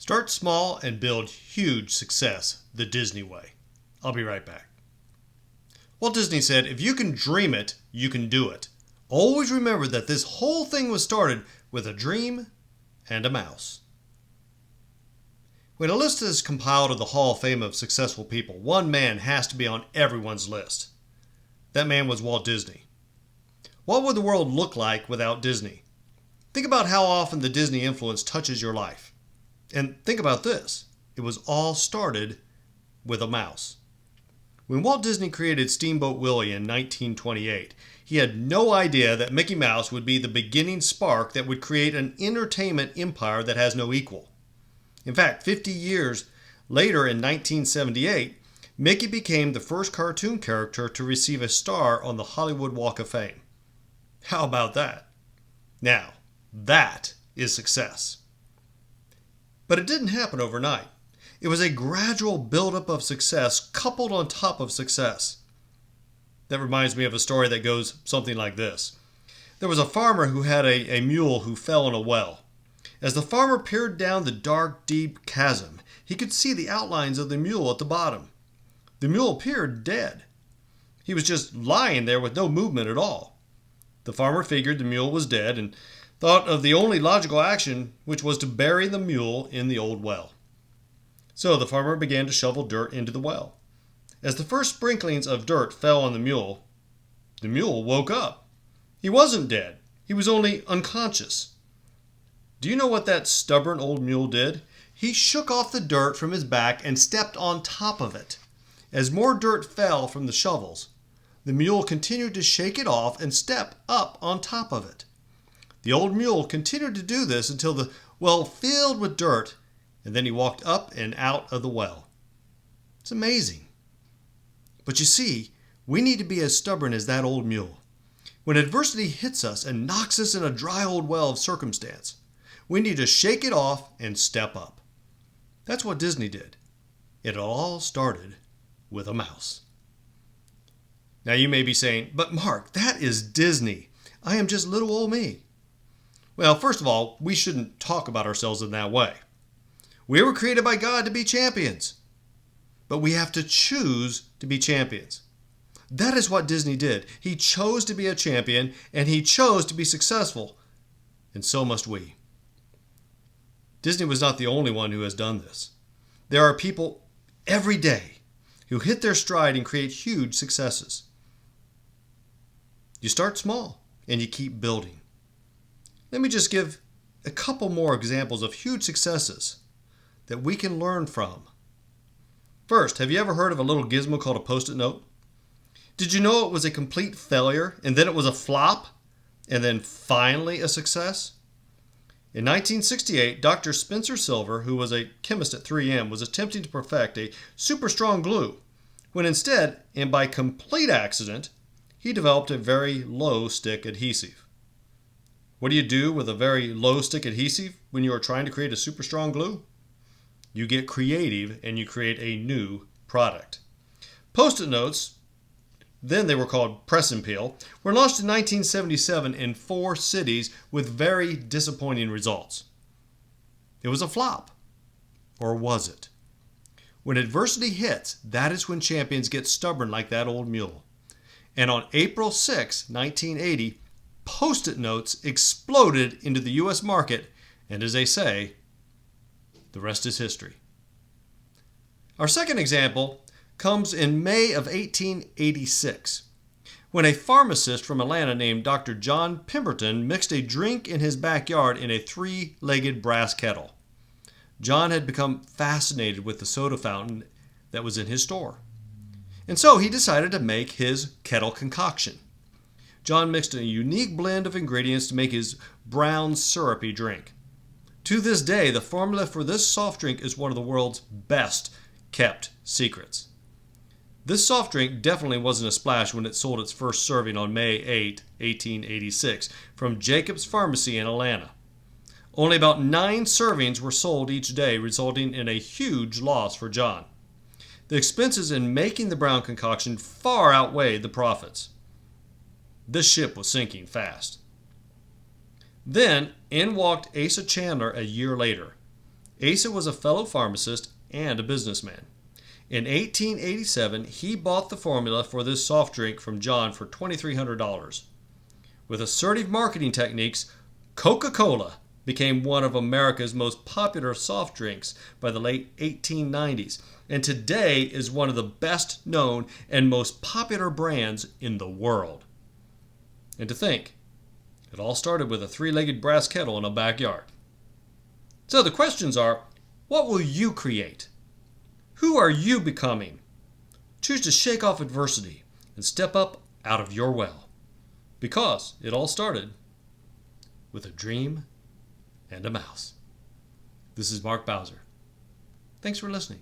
Start small and build huge success the Disney way. I'll be right back. Walt Disney said, if you can dream it, you can do it. Always remember that this whole thing was started with a dream and a mouse. When a list is compiled of the Hall of Fame of successful people, one man has to be on everyone's list. That man was Walt Disney. What would the world look like without Disney? Think about how often the Disney influence touches your life. And think about this. It was all started with a mouse. When Walt Disney created Steamboat Willie in 1928, he had no idea that Mickey Mouse would be the beginning spark that would create an entertainment empire that has no equal. In fact, 50 years later in 1978, Mickey became the first cartoon character to receive a star on the Hollywood Walk of Fame. How about that? Now, that is success. But it didn't happen overnight. It was a gradual buildup of success coupled on top of success. That reminds me of a story that goes something like this. There was a farmer who had a mule who fell in a well. As the farmer peered down the dark, deep chasm, he could see the outlines of the mule at the bottom. The mule appeared dead. He was just lying there with no movement at all. The farmer figured the mule was dead and thought of the only logical action, which was to bury the mule in the old well. So the farmer began to shovel dirt into the well. As the first sprinklings of dirt fell on the mule woke up. He wasn't dead. He was only unconscious. Do you know what that stubborn old mule did? He shook off the dirt from his back and stepped on top of it. As more dirt fell from the shovels, the mule continued to shake it off and step up on top of it. The old mule continued to do this until the well filled with dirt, and then he walked up and out of the well. It's amazing. But you see, we need to be as stubborn as that old mule. When adversity hits us and knocks us in a dry old well of circumstance, we need to shake it off and step up. That's what Disney did. It all started with a mouse. Now you may be saying, but Mark, that is Disney. I am just little old me. Well, first of all, we shouldn't talk about ourselves in that way. We were created by God to be champions. But we have to choose to be champions. That is what Disney did. He chose to be a champion, and he chose to be successful. And so must we. Disney was not the only one who has done this. There are people every day who hit their stride and create huge successes. You start small, and you keep building. Let me just give a couple more examples of huge successes that we can learn from. First, have you ever heard of a little gizmo called a Post-it note? Did you know it was a complete failure, and then it was a flop, and then finally a success? In 1968, Dr. Spencer Silver, who was a chemist at 3M, was attempting to perfect a super strong glue, when instead, and by complete accident, he developed a very low stick adhesive. What do you do with a very low stick adhesive when you are trying to create a super strong glue? You get creative and you create a new product. Post-it notes, then they were called Press and Peel, were launched in 1977 in 4 cities with very disappointing results. It was a flop. Or was it? When adversity hits, that is when champions get stubborn like that old mule. And on April 6, 1980, Post-it notes exploded into the U.S. market, and as they say, the rest is history. Our second example comes in May of 1886, when a pharmacist from Atlanta named Dr. John Pemberton mixed a drink in his backyard in a 3-legged brass kettle. John had become fascinated with the soda fountain that was in his store, and so he decided to make his kettle concoction. John mixed a unique blend of ingredients to make his brown, syrupy drink. To this day, the formula for this soft drink is one of the world's best kept secrets. This soft drink definitely wasn't a splash when it sold its first serving on May 8, 1886, from Jacob's Pharmacy in Atlanta. Only about 9 servings were sold each day, resulting in a huge loss for John. The expenses in making the brown concoction far outweighed the profits. This ship was sinking fast. Then, in walked Asa Chandler a year later. Asa was a fellow pharmacist and a businessman. In 1887, he bought the formula for this soft drink from John for $2,300. With assertive marketing techniques, Coca-Cola became one of America's most popular soft drinks by the late 1890s, and today is one of the best known and most popular brands in the world. And to think, it all started with a three-legged brass kettle in a backyard. So the questions are, what will you create? Who are you becoming? Choose to shake off adversity and step up out of your well. Because it all started with a dream and a mouse. This is Mark Bowser. Thanks for listening.